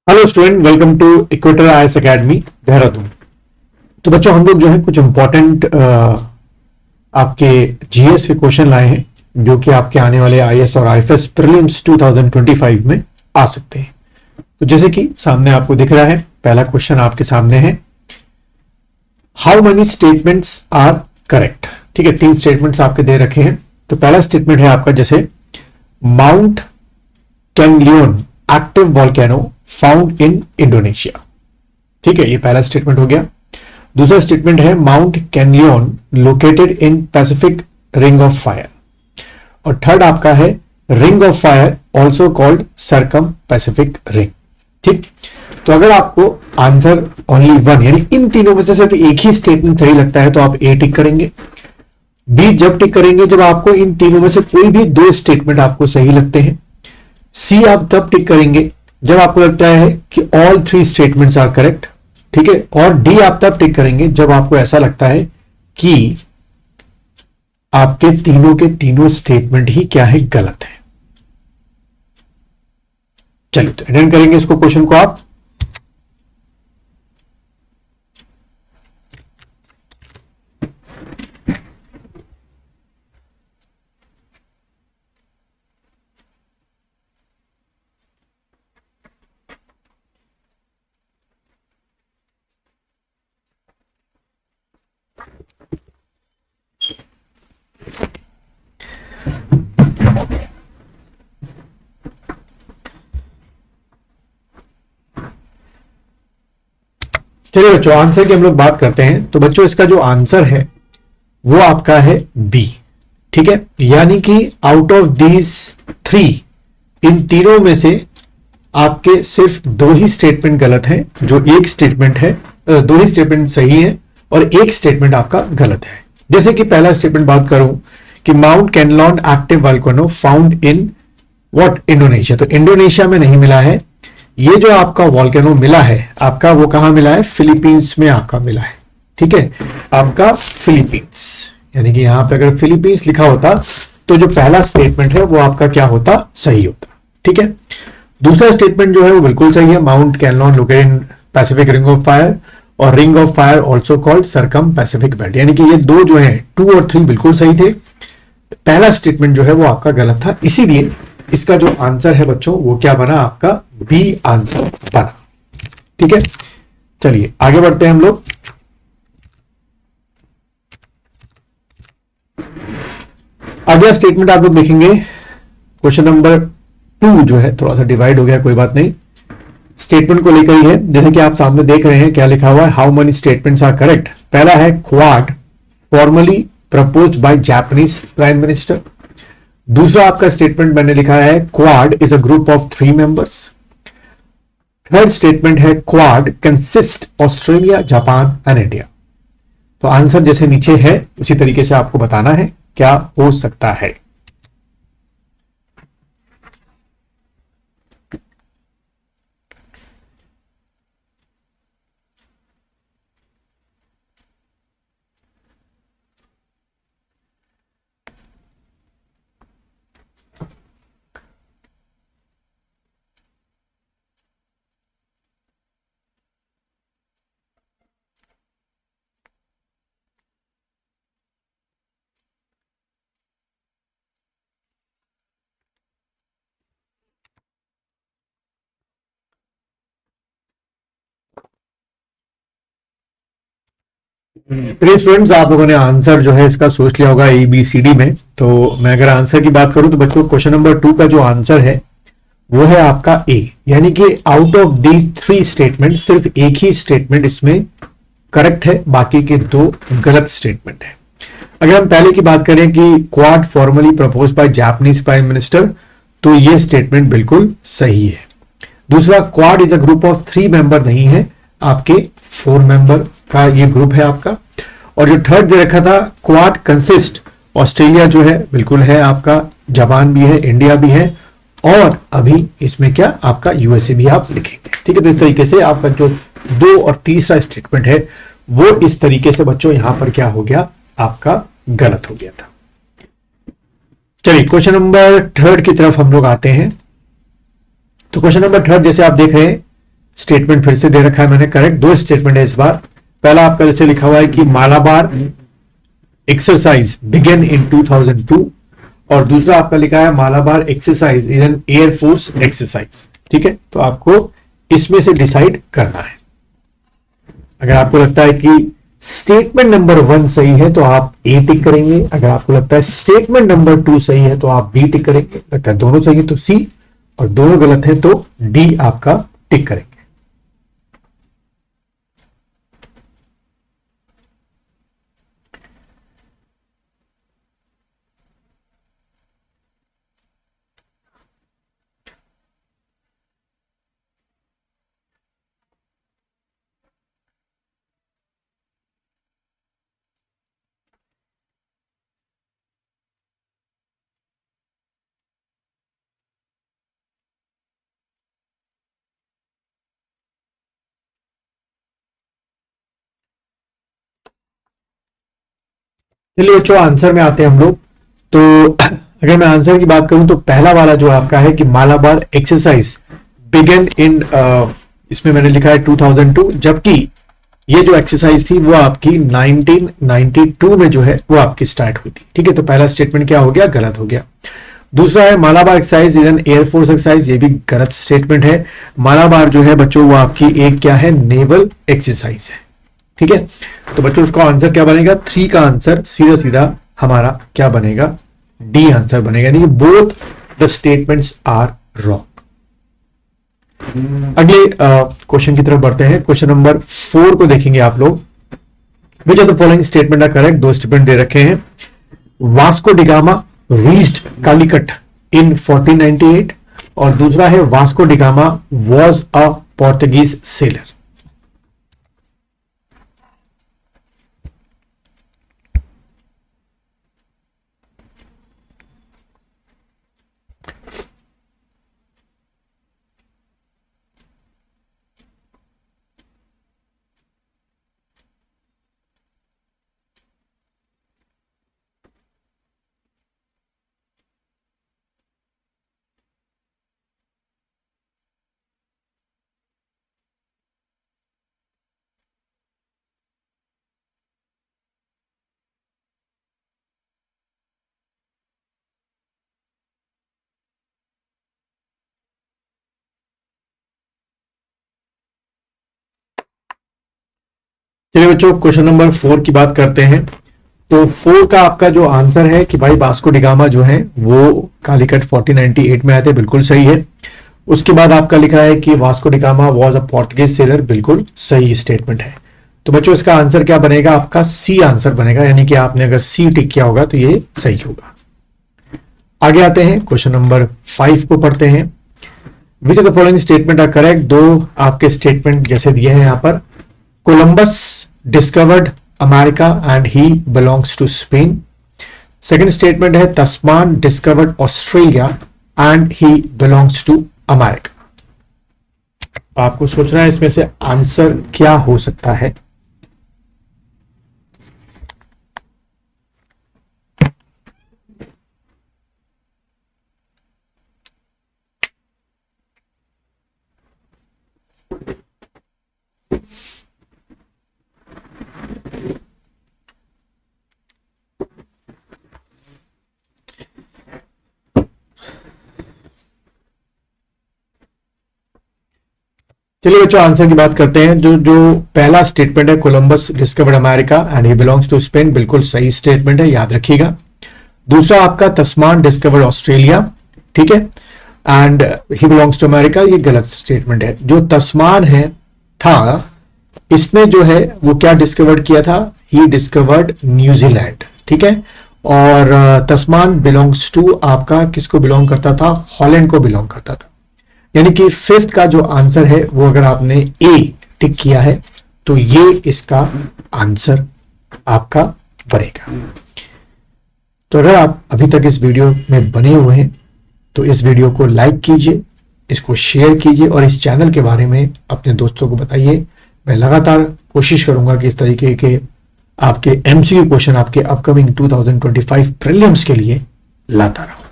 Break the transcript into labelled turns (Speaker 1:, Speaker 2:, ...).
Speaker 1: Hello student, welcome to Equator IAS academy Dehradun. तो बच्चों, हम लोग जो है कुछ इंपॉर्टेंट आपके जीएस के क्वेश्चन लाए हैं जो कि आपके आने वाले आईएएस और आईएफएस प्रीलिम्स 2025 में आ सकते हैं। तो जैसे कि सामने आपको दिख रहा है, पहला क्वेश्चन आपके सामने है, how many statements are correct. ठीक है, 3 स्टेटमेंट्स आपके दे रखे हैं। तो पहला स्टेटमेंट है आपका जैसे Mount Kanlaon active volcano found in Indonesia. ठीक है, ये पहला स्टेटमेंट हो गया। दूसरा स्टेटमेंट है Mount Kanlaon located in Pacific Ring of Fire. और थर्ड आपका है Ring of Fire also called circum Pacific ring. ठीक, तो अगर आपको आंसर ओनली वन यानी इन तीनों में से सिर्फ एक ही स्टेटमेंट सही लगता है तो आप ए टिक करेंगे। बी जब टिक करेंगे जब आपको इन तीनों में से कोई भी 2 स्टेटमेंट आपको सही लगते हैं। सी आप तब टिक करेंगे जब आपको लगता है कि ऑल 3 स्टेटमेंट्स आर करेक्ट। ठीक है, और डी आप तब टिक करेंगे जब आपको ऐसा लगता है कि आपके तीनों के तीनों स्टेटमेंट ही क्या है, गलत है। चलिए, तो अटेंड करेंगे इसको, क्वेश्चन को आप। चलिए बच्चों, आंसर की हम लोग बात करते हैं। तो बच्चों, इसका जो आंसर है वो आपका है बी। ठीक है, यानी कि आउट ऑफ दीज 3, इन तीनों में से आपके सिर्फ 2 ही स्टेटमेंट गलत हैं। जो एक स्टेटमेंट है, 2 ही स्टेटमेंट सही है और एक स्टेटमेंट आपका गलत है। जैसे कि पहला स्टेटमेंट बात करूं कि Mount Kanlaon active volcano found in what, Indonesia. तो इंडोनेशिया में नहीं मिला है। ये जो आपका वॉल्केनो मिला है आपका, वो कहां मिला है, फिलीपींस में आपका मिला है। ठीक है, आपका फिलीपींस, यानी कि यहां पे अगर फिलीपींस लिखा होता तो जो पहला स्टेटमेंट है वो आपका क्या होता, सही होता। ठीक है, दूसरा स्टेटमेंट जो है वो बिल्कुल सही है, Mount Kanlaon located in Pacific Ring of Fire और Ring of Fire also called circum Pacific belt. यानी कि ये 2 जो है 2 और 3 बिल्कुल सही थे। पहला स्टेटमेंट जो है वो आपका गलत था, इसीलिए इसका जो आंसर है बच्चों वो क्या बना, आपका बी आंसर बना। ठीक है, चलिए आगे बढ़ते हैं हम लोग। अगला स्टेटमेंट आप लोग देखेंगे, क्वेश्चन नंबर 2 जो है थोड़ा सा डिवाइड हो गया, कोई बात नहीं, स्टेटमेंट को लेकर ही है। जैसे कि आप सामने देख रहे हैं क्या लिखा हुआ है, how many statements are correct. पहला है Quad formally proposed by Japanese prime minister. दूसरा आपका स्टेटमेंट मैंने लिखा है Quad is a group of 3 members. Third statement है Quad consist Australia, Japan and India. तो आंसर जैसे नीचे है उसी तरीके से आपको बताना है क्या हो सकता है। चलिए स्टूडेंट्स, आप लोगों ने आंसर जो है इसका सोच लिया होगा ABCD में। तो मैं अगर आंसर की बात करूं तो बच्चों, क्वेश्चन नंबर 2 का जो आंसर है वो है आपका ए, यानी कि आउट ऑफ दी 3 स्टेटमेंट सिर्फ एक ही स्टेटमेंट इसमें करेक्ट है, बाकी के 2 गलत स्टेटमेंट है। अगर हम पहले की बात करें कि quad formally propose by Japanese prime minister, तो ये स्टेटमेंट बिल्कुल सही है। दूसरा, quad is a group of 3 member नहीं है, आपके 4 मेंबर का ये ग्रुप है आपका। और जो थर्ड दे रखा था क्वाड कंसिस्ट, ऑस्ट्रेलिया जो है बिल्कुल है आपका, जापान भी है, इंडिया भी है, और अभी इसमें क्या आपका यूएसए भी आप लिखेंगे। ठीक है, तो इस तरीके से आपका जो 2 और तीसरा स्टेटमेंट है वो इस तरीके से बच्चों यहां पर क्या हो गया, आपका गलत हो गया था। चलिए क्वेश्चन नंबर 3 की तरफ हम लोग आते हैं। तो क्वेश्चन नंबर 3 जैसे आप देख रहे हैं, स्टेटमेंट फिर से दे रखा है मैंने, करेक्ट। दो स्टेटमेंट है इस बार। पहला आपका जैसे लिखा हुआ है कि मालाबार एक्सरसाइज बिगन इन 2002, और दूसरा आपका लिखा है Malabar exercise is an air force exercise. ठीक है, तो आपको इसमें से डिसाइड करना है। अगर आपको लगता है कि स्टेटमेंट नंबर 1 सही है तो आप ए टिक करेंगे, अगर आपको लगता है स्टेटमेंट नंबर 2 सही है तो आप बी टिक करेंगे, लगता है दोनों सही है तो सी, और दोनों गलत है तो डी आपका टिक करेंगे। चलिए बच्चों, आंसर में आते हैं हम लोग। तो अगर मैं आंसर की बात करूं तो पहला वाला जो आपका है कि मालाबार एक्सरसाइज बिगन इन, इसमें मैंने लिखा है 2002, जबकि ये जो एक्सरसाइज थी वो आपकी 1992 में जो है वो आपकी स्टार्ट हुई थी। ठीक है, तो पहला स्टेटमेंट क्या हो गया, गलत हो गया। दूसरा है Malabar exercise is an air force exercise, ये भी गलत स्टेटमेंट है। मालाबार जो है बच्चों वो आपकी एक क्या है, नेवल एक्सरसाइज है। ठीक है, तो बच्चों उसका आंसर क्या बनेगा, 3 का आंसर सीधा सीधा हमारा क्या बनेगा, डी आंसर बनेगा, यानी कि both the statements are wrong. अगले क्वेश्चन की तरफ बढ़ते हैं। क्वेश्चन नंबर 4 को देखेंगे आप लोग। Which of the following statement are correct. दो स्टेटमेंट दे रखे हैं। Vasco da Gama reached Calicut in 1498, और दूसरा है Vasco da Gama was a Portuguese sailor. चलिए बच्चों, क्वेश्चन नंबर 4 की बात करते हैं। तो 4 का आपका जो आंसर है कि भाई वास्को डिगामा जो है वो कालीकट 1498 में आए थे, बिल्कुल सही है। उसके बाद आपका लिखा है कि Vasco da Gama was a Portuguese seller, बिल्कुल सही स्टेटमेंट है। तो बच्चों इसका आंसर क्या बनेगा, आपका सी आंसर बनेगा, यानी कि आपने अगर सी टिक किया होगा तो ये सही होगा। आगे आते हैं, क्वेश्चन नंबर 5 को पढ़ते हैं। Which of the following statement are correct. दो आपके स्टेटमेंट जैसे दिए हैं यहां पर। Columbus discovered America and he belongs to Spain. Second statement है Tasman discovered Australia and he belongs to America. आपको सोचना है इसमें से आंसर क्या हो सकता है। चलिए बच्चों आंसर की बात करते हैं। जो पहला स्टेटमेंट है Columbus discovered America and he belongs to Spain, बिल्कुल सही स्टेटमेंट है, याद रखिएगा। दूसरा आपका तस्मान डिस्कवर्ड ऑस्ट्रेलिया, ठीक है, and he belongs to America, ये गलत स्टेटमेंट है। जो तस्मान है था, इसने जो है वो क्या डिस्कवर्ड किया था, ही डिस्कवर्ड न्यूजीलैंड, ठीक है। और तस्मान बिलोंग्स टू आपका किसको बिलोंग करता था, हॉलैंड को बिलोंग करता था। यानी कि 5th का जो आंसर है वो अगर आपने ए टिक किया है तो ये इसका आंसर आपका बनेगा। तो अगर आप अभी तक इस वीडियो में बने हुए हैं तो इस वीडियो को लाइक कीजिए, इसको शेयर कीजिए और इस चैनल के बारे में अपने दोस्तों को बताइए। मैं लगातार कोशिश करूंगा कि इस तरीके के आपके एमसीक्यू क्वेश्चन आपके अपकमिंग 2025 प्रीलिम्स के लिए लाता रहूं।